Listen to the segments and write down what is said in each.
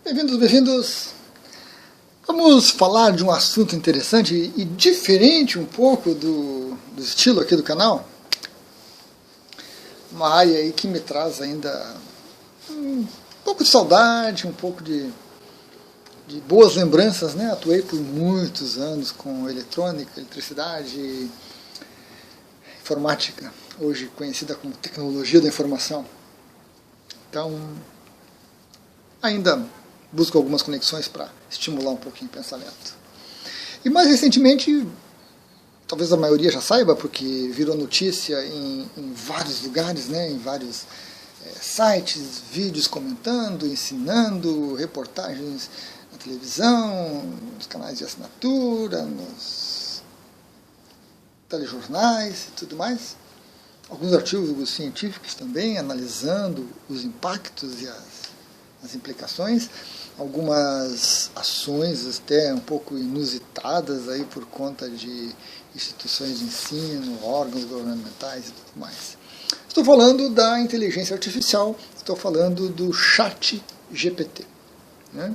Bem-vindos, bem-vindos. Vamos falar de um assunto interessante e diferente um pouco do estilo aqui do canal. Uma área aí que me traz ainda um pouco de saudade, um pouco de boas lembranças, né? Atuei por muitos anos com eletrônica, eletricidade, informática, hoje conhecida como tecnologia da informação. Então, ainda busco algumas conexões para estimular um pouquinho o pensamento. E mais recentemente, talvez a maioria já saiba, porque virou notícia em vários lugares, né, em vários sites, vídeos comentando, ensinando, reportagens na televisão, nos canais de assinatura, nos telejornais e tudo mais. Alguns artigos científicos também, analisando os impactos e as implicações, algumas ações até um pouco inusitadas aí por conta de instituições de ensino, órgãos governamentais e tudo mais. Estou falando da inteligência artificial, estou falando do ChatGPT, né?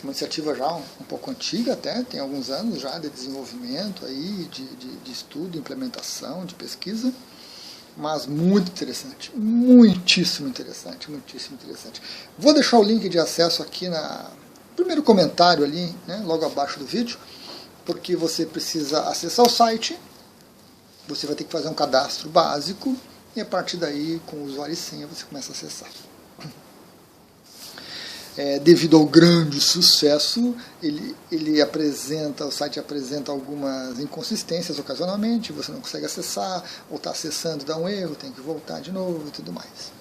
Uma iniciativa já um pouco antiga até, tem alguns anos já de desenvolvimento aí, de estudo, implementação, de pesquisa, mas muito interessante, muitíssimo interessante, muitíssimo interessante. Vou deixar o link de acesso aqui no primeiro comentário ali, né, logo abaixo do vídeo, porque você precisa acessar o site, você vai ter que fazer um cadastro básico e a partir daí, com o usuário e senha, você começa a acessar. Devido ao grande sucesso, o site apresenta algumas inconsistências ocasionalmente, você não consegue acessar, ou está acessando, dá um erro, tem que voltar de novo e tudo mais.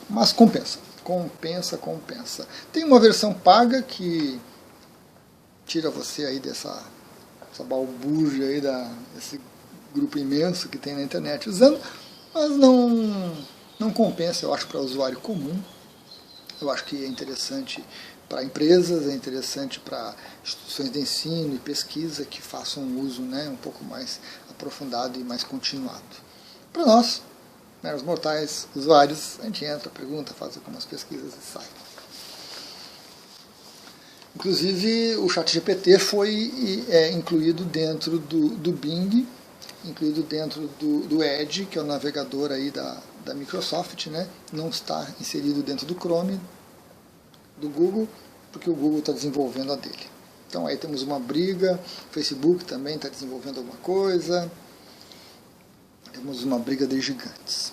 Mas compensa. Tem uma versão paga que tira você aí dessa balbúrdia aí desse grupo imenso que tem na internet usando, mas não compensa, eu acho, para o usuário comum. Eu acho que é interessante para empresas, é interessante para instituições de ensino e pesquisa que façam um uso, né, um pouco mais aprofundado e mais continuado. Para nós, meros mortais, usuários, a gente entra, pergunta, faz algumas pesquisas e sai. Inclusive, o ChatGPT foi incluído dentro do Bing, incluído dentro do Edge, que é o navegador aí da Microsoft, né? Não está inserido dentro do Chrome, do Google, porque o Google está desenvolvendo a dele. Então aí temos uma briga, o Facebook também está desenvolvendo alguma coisa, temos uma briga de gigantes.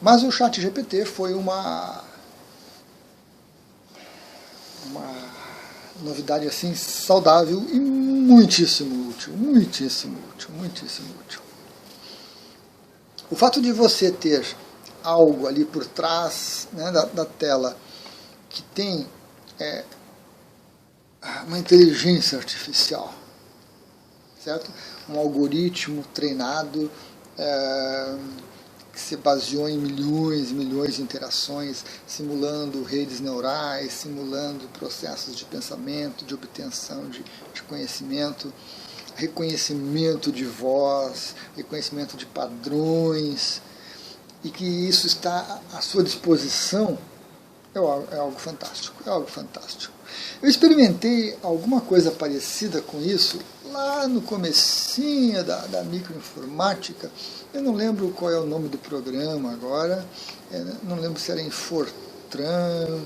Mas o ChatGPT foi uma novidade assim saudável e muitíssimo útil. O fato de você ter algo ali por trás, né, da tela que tem uma inteligência artificial, certo? Um algoritmo treinado que se baseou em milhões e milhões de interações, simulando redes neurais, simulando processos de pensamento, de obtenção de conhecimento, reconhecimento de voz, reconhecimento de padrões, e que isso está à sua disposição, é algo fantástico, Eu experimentei alguma coisa parecida com isso lá no comecinho da microinformática. Eu não lembro qual é o nome do programa agora, não lembro se era em Fortran,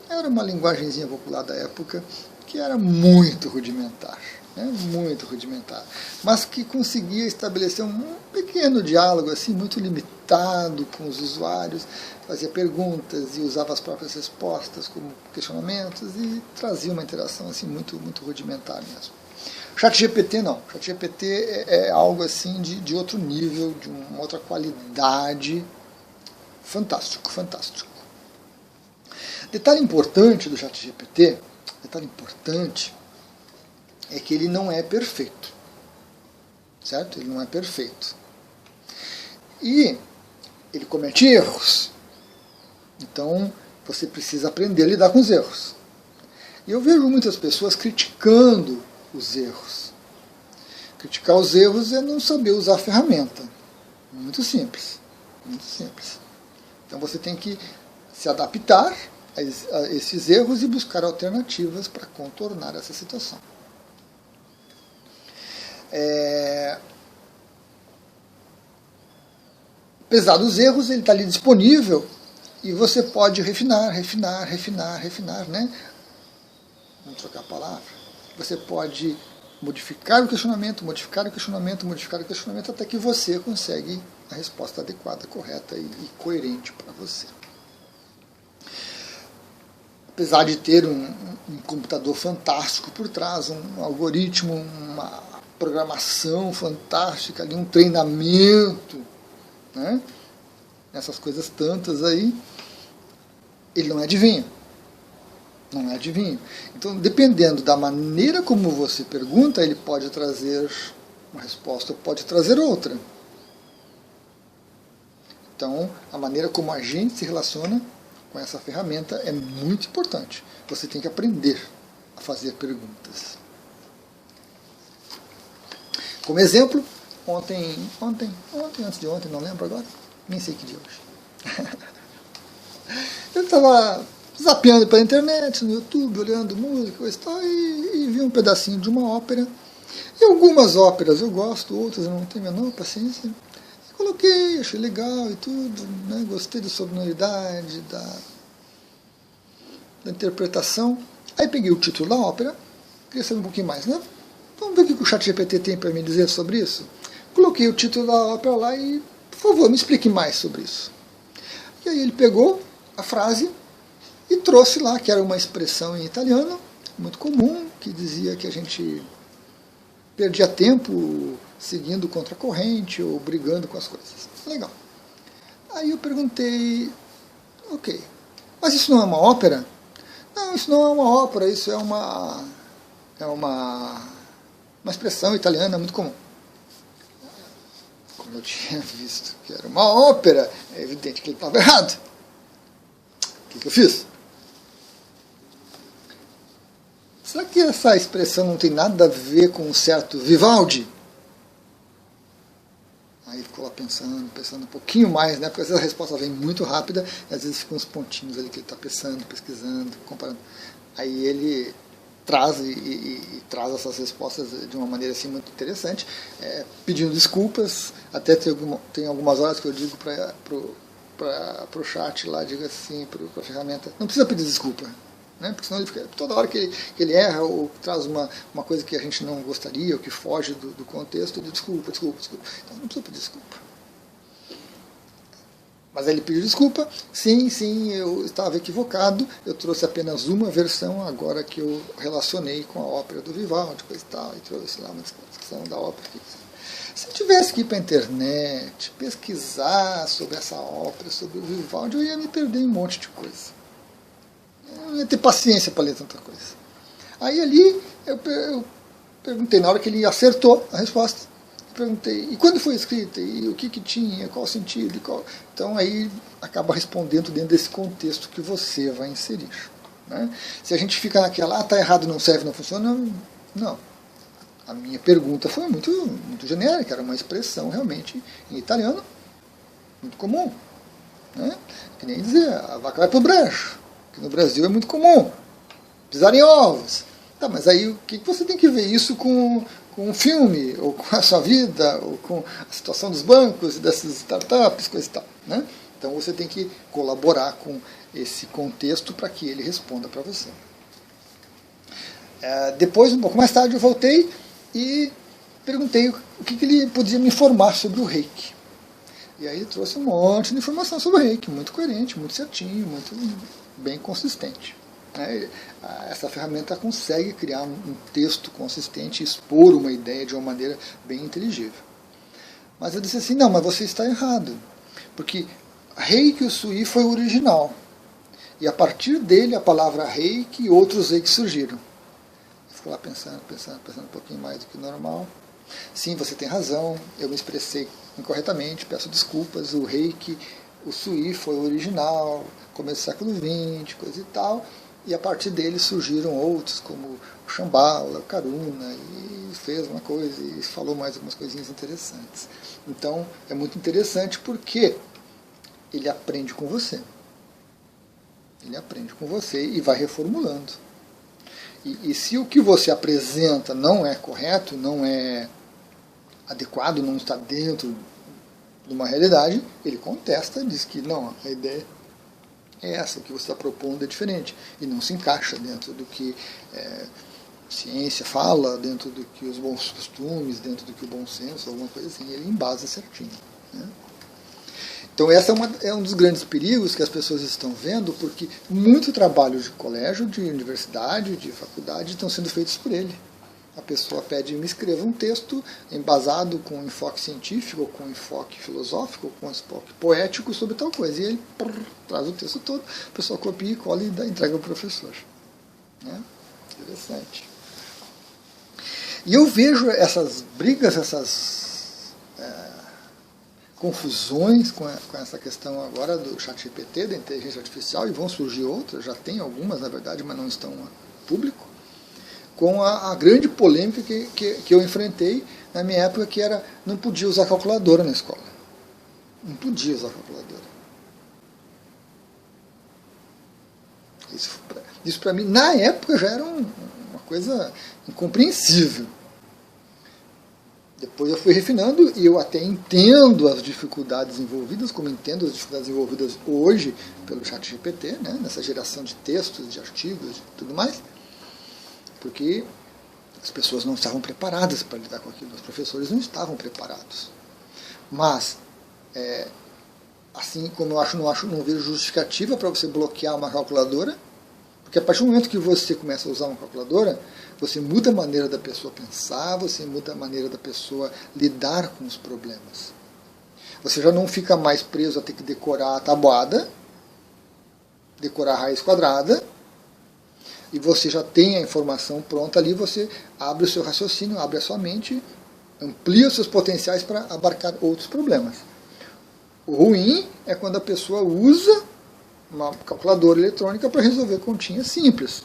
era uma linguagenzinha popular da época que era muito rudimentar, mas que conseguia estabelecer um pequeno diálogo assim, muito limitado com os usuários, fazia perguntas e usava as próprias respostas como questionamentos e trazia uma interação assim, muito, muito rudimentar mesmo. ChatGPT não. ChatGPT é algo assim de outro nível, de uma outra qualidade. Fantástico. Detalhe importante do ChatGPT, é que ele não é perfeito. Certo? Ele não é perfeito. E ele comete erros. Então, você precisa aprender a lidar com os erros. E eu vejo muitas pessoas criticando os erros. Criticar os erros é não saber usar a ferramenta. Muito simples. Então você tem que se adaptar esses erros e buscar alternativas para contornar essa situação. Apesar dos erros, ele está ali disponível e você pode refinar, né? Vamos trocar a palavra. Você pode modificar o questionamento, até que você consegue a resposta adequada, correta e coerente para você. Apesar de ter um computador fantástico por trás, um algoritmo, uma programação fantástica, ali, um treinamento, né? Essas coisas tantas aí, ele não é adivinho. Não é adivinho. Então, dependendo da maneira como você pergunta, ele pode trazer uma resposta ou pode trazer outra. Então, a maneira como a gente se relaciona com essa ferramenta é muito importante. Você tem que aprender a fazer perguntas. Como exemplo, ontem, antes de ontem, não lembro agora, nem sei que dia hoje. Eu estava zapeando pela internet, no YouTube, olhando música coisa e tal, e vi um pedacinho de uma ópera. E algumas óperas eu gosto, outras eu não tenho a menor paciência. Coloquei, achei legal e tudo, né? Gostei da sonoridade, da interpretação. Aí peguei o título da ópera, queria saber um pouquinho mais, né? Vamos ver o que o ChatGPT tem para me dizer sobre isso? Coloquei o título da ópera lá e, por favor, me explique mais sobre isso. E aí ele pegou a frase e trouxe lá, que era uma expressão em italiano, muito comum, que dizia que a gente perdia tempo seguindo contra a corrente ou brigando com as coisas. Legal. Aí eu perguntei, ok, mas isso não é uma ópera? Não, isso não é uma ópera, isso é uma expressão italiana muito comum. Como eu tinha visto que era uma ópera, é evidente que ele estava errado. O que eu fiz? Será que essa expressão não tem nada a ver com um certo Vivaldi? Aí ficou lá pensando um pouquinho mais, né? Porque às vezes a resposta vem muito rápida, e às vezes ficam uns pontinhos ali que ele está pensando, pesquisando, comparando. Aí ele traz e traz essas respostas de uma maneira assim muito interessante, pedindo desculpas. Até tem algumas horas que eu digo para o chat lá, digo assim, para a ferramenta, não precisa pedir desculpa. Né? Porque senão ele fica, toda hora que ele erra ou traz uma coisa que a gente não gostaria ou que foge do contexto, ele desculpa. Então não precisa pedir desculpa. Mas aí ele pediu desculpa, sim, eu estava equivocado, eu trouxe apenas uma versão agora que eu relacionei com a ópera do Vivaldi, coisa e tal, e trouxe lá uma descrição da ópera. Se eu tivesse que ir para a internet, pesquisar sobre essa ópera, sobre o Vivaldi, eu ia me perder em um monte de coisa. Eu não ia ter paciência para ler tanta coisa. Aí ali eu perguntei, na hora que ele acertou a resposta, eu perguntei, e quando foi escrita? E o que tinha? Qual o sentido? Então aí acaba respondendo dentro desse contexto que você vai inserir. Né? Se a gente fica naquela, tá errado, não serve, não funciona, não. A minha pergunta foi muito genérica, era uma expressão realmente em italiano, muito comum. Né? Que nem dizer, a vaca vai pro brejo. Que no Brasil é muito comum, pisar em ovos. Tá, mas aí o que você tem que ver isso com um filme, ou com a sua vida, ou com a situação dos bancos e dessas startups, coisa e tal. Né? Então você tem que colaborar com esse contexto para que ele responda para você. Depois, um pouco mais tarde, eu voltei e perguntei o que ele podia me informar sobre o Reiki. E aí ele trouxe um monte de informação sobre o Reiki, muito coerente, muito certinho, muito bem consistente. Essa ferramenta consegue criar um texto consistente e expor uma ideia de uma maneira bem inteligível. Mas eu disse assim, não, mas você está errado, porque Reiki Usui foi o original, e a partir dele a palavra Reiki e outros Reiki surgiram. Eu fico lá pensando um pouquinho mais do que o normal. Sim, você tem razão, eu me expressei incorretamente, peço desculpas, o Reiki Usui foi o original, começo do século XX, coisa e tal, e a partir dele surgiram outros, como o Shambhala, o Karuna, e fez uma coisa, e falou mais algumas coisinhas interessantes. Então, é muito interessante porque ele aprende com você. Ele aprende com você e vai reformulando. E se o que você apresenta não é correto, não é adequado, não está dentro de uma realidade, ele contesta, diz que não, a ideia é essa, o que você está propondo é diferente, e não se encaixa dentro do que ciência fala, dentro do que os bons costumes, dentro do que o bom senso, alguma coisa assim, ele embasa certinho. Né? Então esse é um dos grandes perigos que as pessoas estão vendo, porque muito trabalho de colégio, de universidade, de faculdade estão sendo feitos por ele. A pessoa pede, me escreva um texto embasado com enfoque científico, ou com enfoque filosófico, ou com enfoque poético sobre tal coisa. E ele traz o texto todo, a pessoa copia, cola e entrega ao professor. Né? Interessante. E eu vejo essas brigas, essas confusões com essa questão agora do ChatGPT, da inteligência artificial, e vão surgir outras, já tem algumas, na verdade, mas não estão a público, com a grande polêmica que eu enfrentei na minha época, que era, não podia usar calculadora na escola. Não podia usar calculadora. Isso para mim, na época, já era uma coisa incompreensível. Depois eu fui refinando e eu até entendo as dificuldades envolvidas, como entendo as dificuldades envolvidas hoje pelo ChatGPT, né, nessa geração de textos, de artigos e tudo mais, porque as pessoas não estavam preparadas para lidar com aquilo, os professores não estavam preparados. Mas, assim como não vejo justificativa para você bloquear uma calculadora, porque a partir do momento que você começa a usar uma calculadora, você muda a maneira da pessoa pensar, você muda a maneira da pessoa lidar com os problemas. Você já não fica mais preso a ter que decorar a tabuada, decorar a raiz quadrada, e você já tem a informação pronta ali, você abre o seu raciocínio, abre a sua mente, amplia os seus potenciais para abarcar outros problemas. O ruim é quando a pessoa usa uma calculadora eletrônica para resolver continhas simples.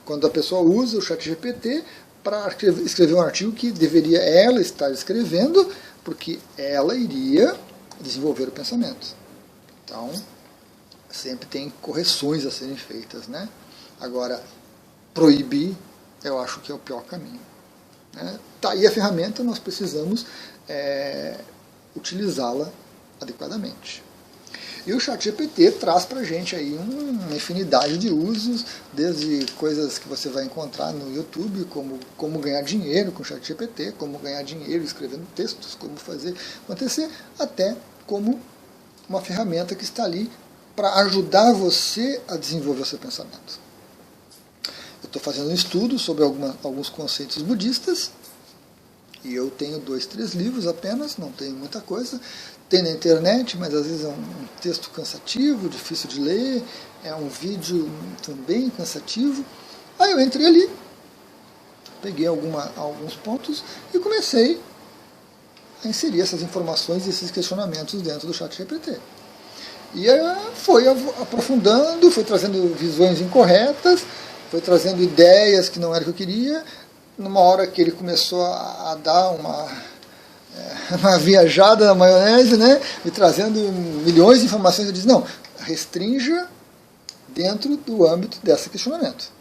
Quando a pessoa usa o ChatGPT para escrever um artigo que deveria ela estar escrevendo, porque ela iria desenvolver o pensamento. Então, sempre tem correções a serem feitas, né? Agora, proibir, eu acho que é o pior caminho. Né? Tá aí a ferramenta, nós precisamos utilizá-la adequadamente. E o ChatGPT traz para a gente aí uma infinidade de usos, desde coisas que você vai encontrar no YouTube, como ganhar dinheiro com o ChatGPT, como ganhar dinheiro escrevendo textos, como fazer acontecer, até como uma ferramenta que está ali para ajudar você a desenvolver o seu pensamento. Eu estou fazendo um estudo sobre alguns conceitos budistas, e eu tenho 2, 3 livros apenas, não tenho muita coisa. Tem na internet, mas às vezes é um texto cansativo, difícil de ler, é um vídeo também cansativo. Aí eu entrei ali, peguei alguns pontos e comecei a inserir essas informações e esses questionamentos dentro do ChatGPT. E foi aprofundando, foi trazendo visões incorretas, foi trazendo ideias que não era o que eu queria. Numa hora que ele começou a dar uma viajada na maionese, né, e trazendo milhões de informações, eu disse, não, restrinja dentro do âmbito desse questionamento.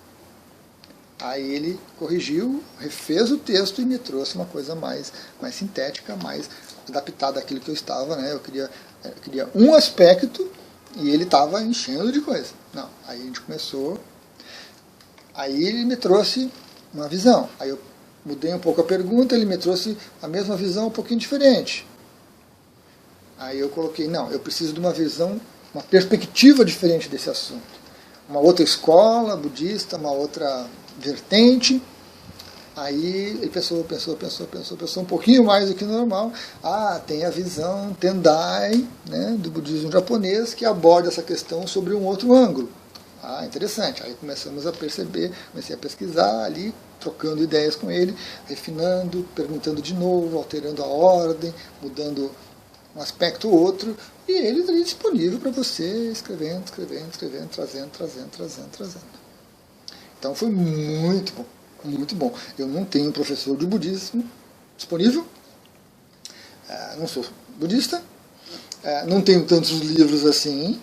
Aí ele corrigiu, refez o texto e me trouxe uma coisa mais sintética, mais adaptada àquilo que eu estava, né, eu queria um aspecto e ele estava enchendo de coisa. Não, aí a gente começou, aí ele me trouxe uma visão, aí eu mudei um pouco a pergunta, ele me trouxe a mesma visão um pouquinho diferente. Aí eu coloquei, não, eu preciso de uma visão, uma perspectiva diferente desse assunto. Uma outra escola budista, uma outra vertente. Aí ele pensou um pouquinho mais do que normal. Tem a visão Tendai, né, do budismo japonês, que aborda essa questão sobre um outro ângulo. Interessante. Aí começamos a perceber, comecei a pesquisar ali, trocando ideias com ele, refinando, perguntando de novo, alterando a ordem, mudando um aspecto ou outro, e ele está disponível para você, escrevendo, trazendo. Então foi muito bom, muito bom. Eu não tenho professor de budismo disponível, não sou budista, não tenho tantos livros assim.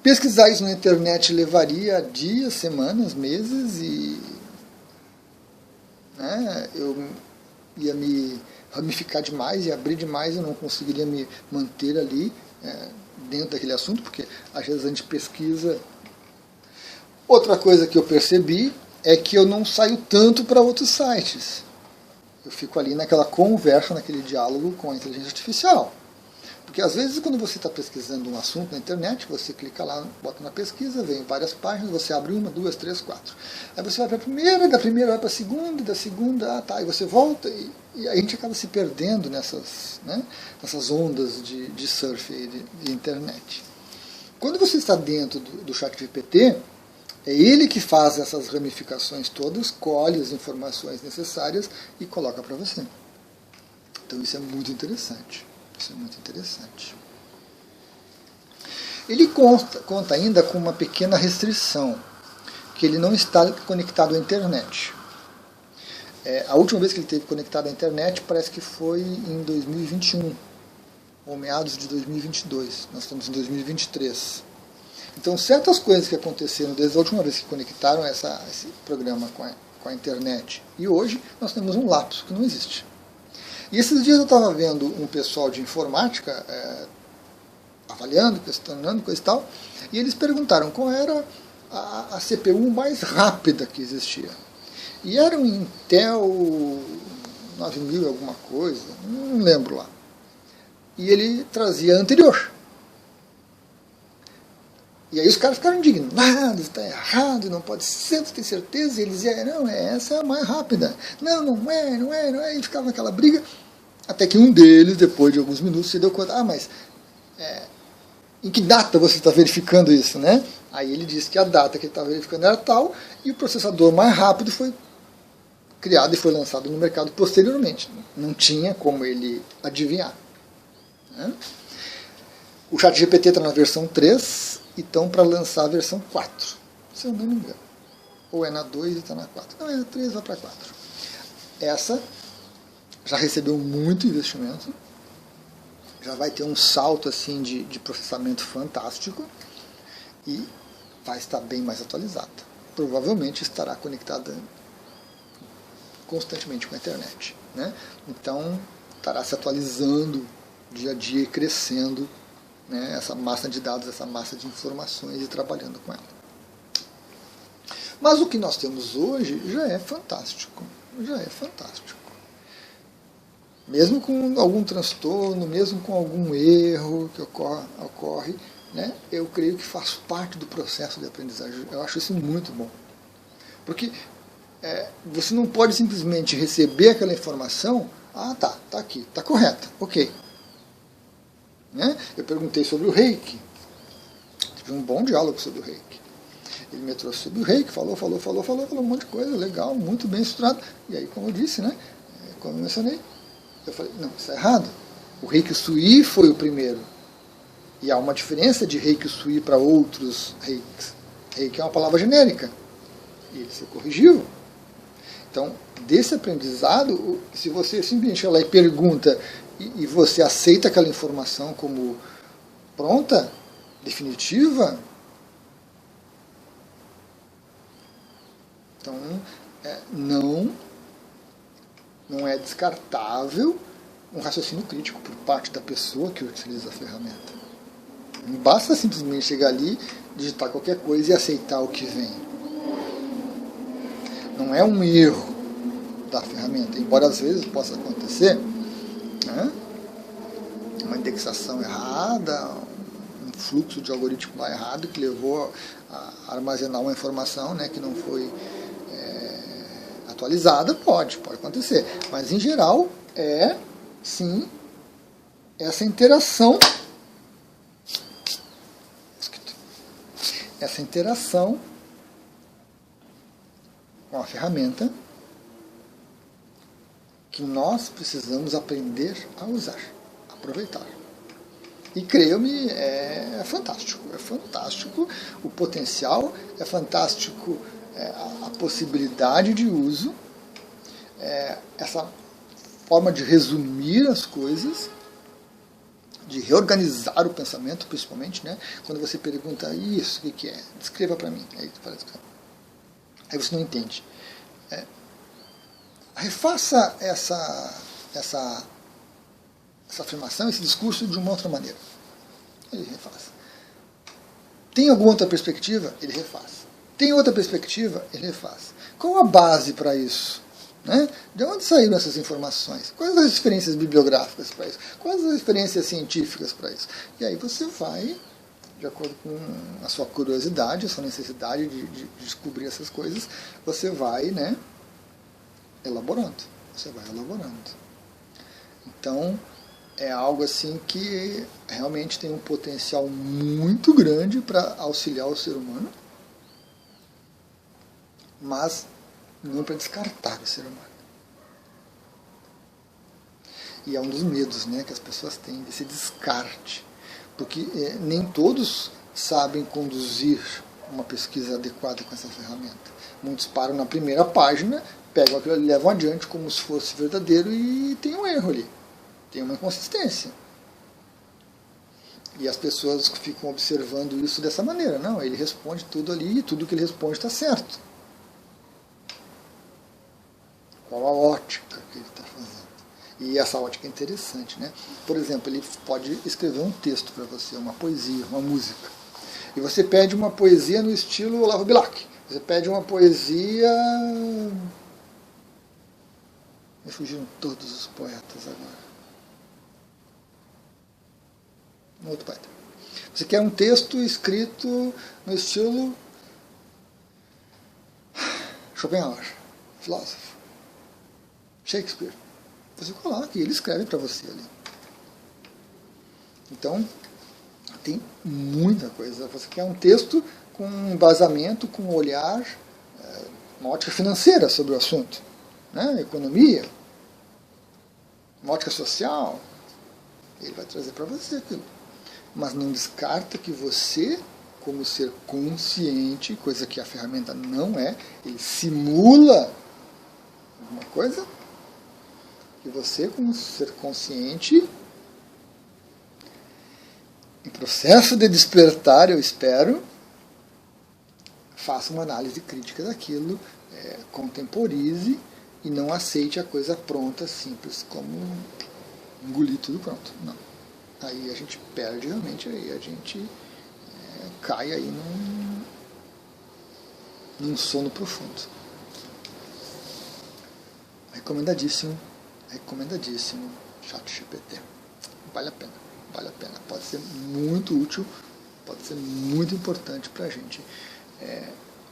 Pesquisar isso na internet levaria dias, semanas, meses e eu ia me ramificar demais e abrir demais, eu não conseguiria me manter ali dentro daquele assunto, porque às vezes a gente pesquisa. Outra coisa que eu percebi é que eu não saio tanto para outros sites. Eu fico ali naquela conversa, naquele diálogo com a inteligência artificial. Porque às vezes quando você está pesquisando um assunto na internet, você clica lá, bota na pesquisa, vem várias páginas, você abre uma, duas, três, quatro. Aí você vai para a primeira, da primeira vai para a segunda, da segunda, e você volta, e aí a gente acaba se perdendo nessas ondas de surf, de internet. Quando você está dentro do ChatGPT, é ele que faz essas ramificações todas, colhe as informações necessárias e coloca para você. Então isso é muito interessante. Isso é muito interessante. Ele conta ainda com uma pequena restrição, que ele não está conectado à internet. A última vez que ele esteve conectado à internet parece que foi em 2021, ou meados de 2022. Nós estamos em 2023. Então, certas coisas que aconteceram desde a última vez que conectaram esse programa com a internet e hoje, nós temos um lapso que não existe. E esses dias eu estava vendo um pessoal de informática avaliando, questionando, coisa e tal, e eles perguntaram qual era a CPU mais rápida que existia. E era um Intel 9000 alguma coisa, não lembro lá. E ele trazia a anterior. E aí os caras ficaram indignados, está errado, não pode ser, você tem certeza? E eles diziam, não, essa é a mais rápida. Não é. E ficava aquela briga, até que um deles, depois de alguns minutos, se deu conta, mas em que data você está verificando isso, né? Aí ele disse que a data que ele estava verificando era tal, e o processador mais rápido foi criado e foi lançado no mercado posteriormente. Não tinha como ele adivinhar. Né? O ChatGPT está na versão 3, e estão para lançar a versão 4, se eu não me engano. Ou é na 2 e está na 4. Não, é na 3, vai para 4. Essa já recebeu muito investimento, já vai ter um salto assim de processamento fantástico e vai estar bem mais atualizada. Provavelmente estará conectada constantemente com a internet. Né? Então, estará se atualizando dia a dia e crescendo, né, essa massa de dados, essa massa de informações e trabalhando com ela. Mas o que nós temos hoje já é fantástico. Já é fantástico. Mesmo com algum transtorno, mesmo com algum erro que ocorre, né, eu creio que faz parte do processo de aprendizagem. Eu acho isso muito bom. Porque você não pode simplesmente receber aquela informação, tá aqui, está correta, ok. Né? Eu perguntei sobre o reiki, tive um bom diálogo sobre o reiki. Ele me trouxe sobre o reiki, falou um monte de coisa, legal, muito bem estruturado. E aí, como eu disse, né, como eu mencionei, eu falei, não, isso é errado. O reiki sui foi o primeiro. E há uma diferença de reiki sui para outros reikis. Reiki é uma palavra genérica. E ele se corrigiu. Então, desse aprendizado, se você simplesmente vai lá e pergunta e você aceita aquela informação como pronta, definitiva, então não é descartável um raciocínio crítico por parte da pessoa que utiliza a ferramenta. Não basta simplesmente chegar ali, digitar qualquer coisa e aceitar o que vem. Não é um erro da ferramenta, embora às vezes possa acontecer, né? Uma indexação errada, um fluxo de algoritmo lá errado que levou a armazenar uma informação, né, que não foi atualizada, pode acontecer. Mas em geral sim, essa interação com a ferramenta que nós precisamos aprender a usar, aproveitar. E creio-me, é fantástico o potencial, é fantástico a possibilidade de uso, essa forma de resumir as coisas, de reorganizar o pensamento, principalmente, né? Quando você pergunta isso, o que é? Descreva para mim. Aí você não entende. Refaça essa afirmação, esse discurso de uma outra maneira. Ele refaz. Tem alguma outra perspectiva? Ele refaz. Tem outra perspectiva? Ele refaz. Qual a base para isso? Né? De onde saíram essas informações? Quais as referências bibliográficas para isso? Quais as referências científicas para isso? E aí você vai, de acordo com a sua curiosidade, a sua necessidade de descobrir essas coisas, você vai, né, elaborando. Você vai elaborando. Então, é algo assim que realmente tem um potencial muito grande para auxiliar o ser humano, mas não para descartar o ser humano. E é um dos medos, né, que as pessoas têm, desse descarte. Porque nem todos sabem conduzir uma pesquisa adequada com essa ferramenta. Muitos param na primeira página, pegam aquilo e levam adiante como se fosse verdadeiro e tem um erro ali. Tem uma inconsistência. E as pessoas ficam observando isso dessa maneira. Não, ele responde tudo ali e tudo que ele responde está certo. Qual a ótica que ele está fazendo? E essa ótica é interessante, né? Por exemplo, ele pode escrever um texto para você, uma poesia, uma música. E você pede uma poesia no estilo Olavo Bilac. Você pede uma poesia... Me fugiram todos os poetas agora. Um outro poeta. Você quer um texto escrito no estilo Schopenhauer, filósofo. Shakespeare. Você coloca e ele escreve para você ali. Então, tem muita coisa. Você quer um texto com um embasamento, com um olhar, uma ótica financeira sobre o assunto, né? Economia, uma ótica social, ele vai trazer para você aquilo. Mas não descarta que você, como ser consciente, coisa que a ferramenta não é, ele simula alguma coisa, que você, como ser consciente, em processo de despertar, eu espero, faça uma análise crítica daquilo, contemporize e não aceite a coisa pronta, simples, como engolir tudo pronto. Não. Aí a gente perde realmente, aí a gente cai aí num sono profundo. Recomendadíssimo ChatGPT. Vale a pena. Pode ser muito útil, pode ser muito importante para a gente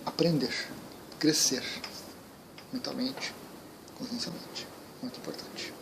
aprender, crescer mentalmente, consciencialmente. Muito importante.